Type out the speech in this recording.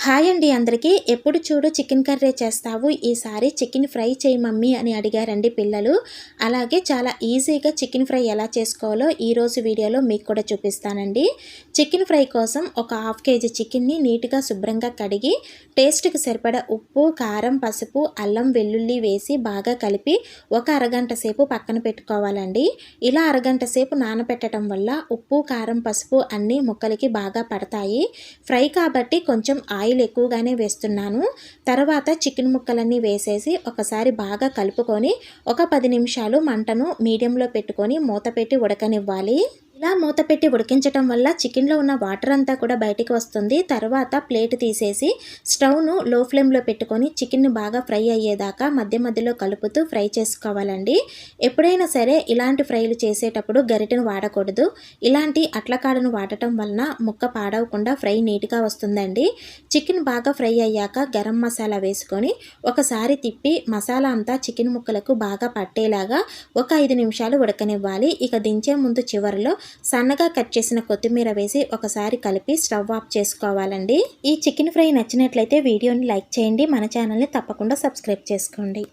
Hi అండి అందరికీ. ఎప్పుడు చూడు చికెన్ కర్రీ చేస్తావు, ఈసారి చికెన్ ఫ్రై చేయి మమ్మీ అని అడిగారండి పిల్లలు. అలాగే చాలా ఈజీగా చికెన్ ఫ్రై ఎలా చేసుకోవాలో ఈరోజు వీడియోలో మీకు కూడా చూపిస్తానండి. చికెన్ ఫ్రై కోసం ఒక హాఫ్ కేజీ చికెన్ని నీట్గా శుభ్రంగా కడిగి టేస్ట్కి సరిపడా ఉప్పు, కారం, పసుపు, అల్లం, వెల్లుల్లి వేసి బాగా కలిపి ఒక అరగంట సేపు పక్కన పెట్టుకోవాలండి. ఇలా అరగంట సేపు నానబెట్టడం వల్ల ఉప్పు, కారం, పసుపు అన్నీ ముక్కలకి బాగా పడతాయి. ఫ్రై కాబట్టి కొంచెం ఆయిల్ ఎక్కువగానే వేస్తున్నాను. తర్వాత చికెన్ ముక్కలన్నీ వేసేసి ఒకసారి బాగా కలుపుకొని ఒక 10 నిమిషాలు మంటను మీడియంలో పెట్టుకొని మూత పెట్టి ఉడకనివ్వాలి. ఇలా మూత పెట్టి ఉడికించడం వల్ల చికెన్లో ఉన్న వాటర్ అంతా కూడా బయటికి వస్తుంది. తర్వాత ప్లేట్ తీసేసి స్టవ్ను లో ఫ్లేమ్లో పెట్టుకొని చికెన్ని బాగా ఫ్రై అయ్యేదాకా మధ్య మధ్యలో కలుపుతూ ఫ్రై చేసుకోవాలండి. ఎప్పుడైనా సరే ఇలాంటి ఫ్రైలు చేసేటప్పుడు గరిటెను వాడకూడదు. ఇలాంటి అట్లకాడను వాడటం వలన ముక్క పాడవకుండా ఫ్రై నీట్గా వస్తుందండి. చికెన్ బాగా ఫ్రై అయ్యాక గరం మసాలా వేసుకొని ఒకసారి తిప్పి మసాలా అంతా చికెన్ ముక్కలకు బాగా పట్టేలాగా ఒక 5 నిమిషాలు ఉడకనివ్వాలి. ఇక దించే ముందు చివరిలో సన్నగా కట్ చేసిన కొత్తిమీర వేసి ఒకసారి కలిపి స్టవ్ ఆఫ్ చేసుకోవాలండి. ఈ చికెన్ ఫ్రై నచ్చినట్లయితే వీడియోని లైక్ చేయండి. మన ఛానల్ని తప్పకుండా సబ్స్క్రైబ్ చేసుకోండి.